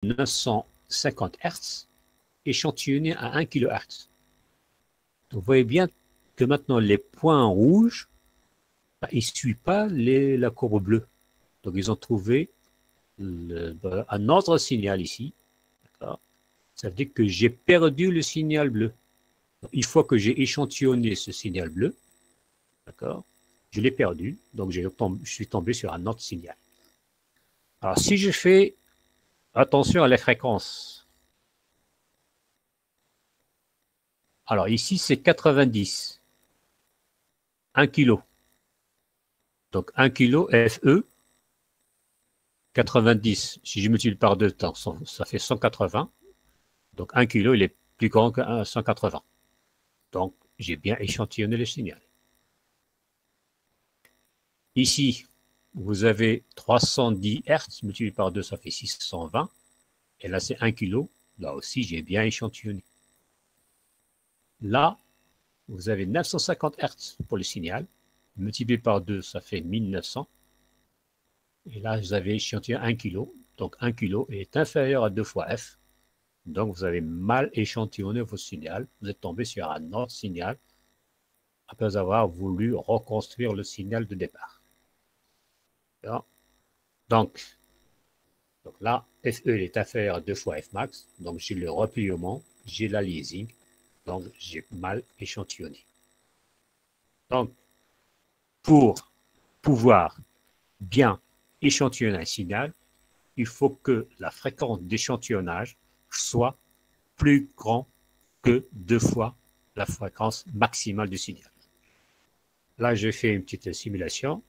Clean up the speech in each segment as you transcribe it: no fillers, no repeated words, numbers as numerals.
950 Hz échantillonné à 1 kHz. Donc, vous voyez bien que maintenant, les points rouges, ils ne suivent pas la courbe bleue. Donc, ils ont trouvé un autre signal ici. Ça veut dire que j'ai perdu le signal bleu. Donc, une fois que j'ai échantillonné ce signal bleu, d'accord, je l'ai perdu. Donc, je suis tombé sur un autre signal. Alors, si je fais attention à la fréquence, alors ici, c'est 90, 1 kg. Donc, 1 kg FE, 90, si je multiplie par 2 temps, ça fait 180. Donc 1 kg, il est plus grand que 180. Donc j'ai bien échantillonné le signal. Ici, vous avez 310 Hz, multiplié par 2, ça fait 620. Et là, c'est 1 kg. Là aussi, j'ai bien échantillonné. Là, vous avez 950 Hz pour le signal. Multiplié par 2, ça fait 1900. Et là, vous avez échantillonné 1 kg. Donc 1 kg est inférieur à 2 fois F. Donc, vous avez mal échantillonné vos signaux. Vous êtes tombé sur un autre signal après avoir voulu reconstruire le signal de départ. Donc là, FE est inférieur à 2 fois Fmax. Donc, j'ai le repliement, j'ai l'aliasing. Donc, j'ai mal échantillonné. Donc, pour pouvoir bien échantillonner un signal, il faut que la fréquence d'échantillonnage soit plus grande que 2 fois la fréquence maximale du signal. Là, je fais une petite simulation.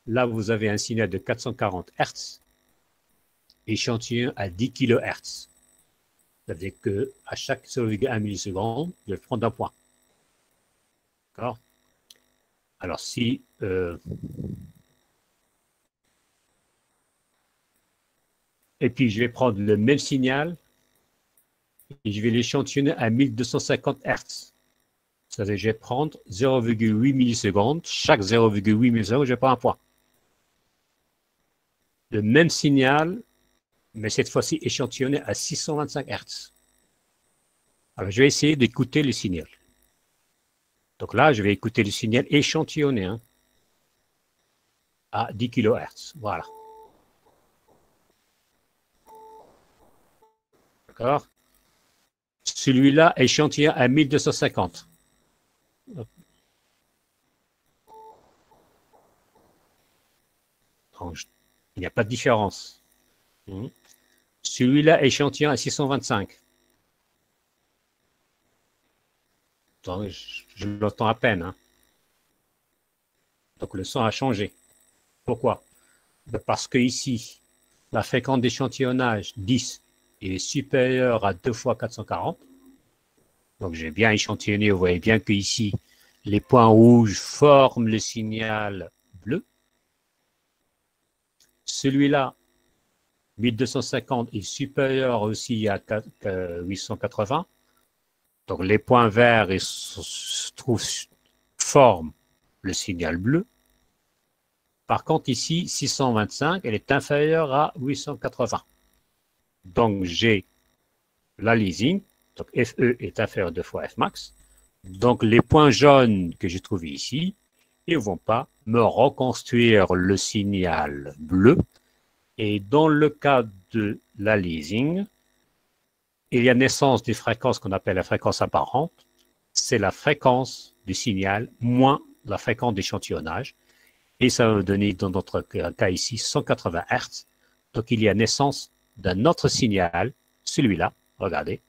Là, vous avez un signal de 440 Hz, échantillon à 10 kHz. Ça veut dire qu'à chaque 0,1 milliseconde, je vais prendre un point. D'accord? Alors, si et puis, je vais prendre le même signal et je vais l'échantillonner à 1250 Hz. Ça veut dire que je vais prendre 0,8 millisecondes. Chaque 0,8 millisecondes, je vais prendre un point. Le même signal, mais cette fois-ci échantillonné à 625 Hz. Alors, je vais essayer d'écouter le signal. Donc là, je vais écouter le signal échantillonné à 10 kHz. Voilà. D'accord? Celui-là échantillonné à 1250. Donc, il n'y a pas de différence. Celui-là échantillonné à 625. Donc, je l'entends à peine. Donc, le son a changé. Pourquoi? Parce que ici, la fréquence d'échantillonnage 10 est supérieure à 2 fois 440. Donc, j'ai bien échantillonné. Vous voyez bien qu'ici, les points rouges forment le signal bleu. Celui-là, 1250 est supérieur aussi à 880. Donc, les points verts forment le signal bleu. Par contre, ici, 625, elle est inférieure à 880. Donc, j'ai l'aliasing. Donc, FE est inférieur à 2 fois Fmax. Donc, les points jaunes que j'ai trouvés ici, ils ne vont pas me reconstruire le signal bleu. Et dans le cas de l'aliasing, il y a naissance des fréquences qu'on appelle la fréquence apparente. C'est la fréquence du signal moins la fréquence d'échantillonnage. Et ça va me donner, dans notre cas ici, 180 Hz. Donc, il y a naissance d'un autre signal, celui-là, regardez,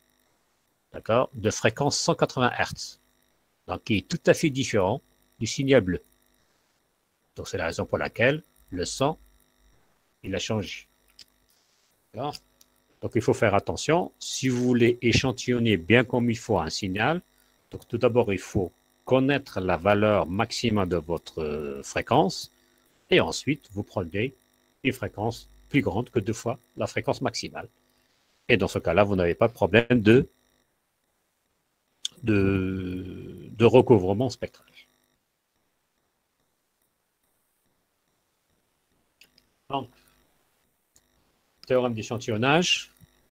d'accord, de fréquence 180 Hz. Donc, qui est tout à fait différent du signal bleu. Donc, c'est la raison pour laquelle le son, il a changé. D'accord? Donc, il faut faire attention. Si vous voulez échantillonner bien comme il faut un signal, donc tout d'abord, il faut connaître la valeur maximale de votre fréquence. Et ensuite, vous prenez une fréquence plus grande que 2 fois la fréquence maximale. Et dans ce cas-là, vous n'avez pas de problème de recouvrement spectral. Donc, théorème d'échantillonnage.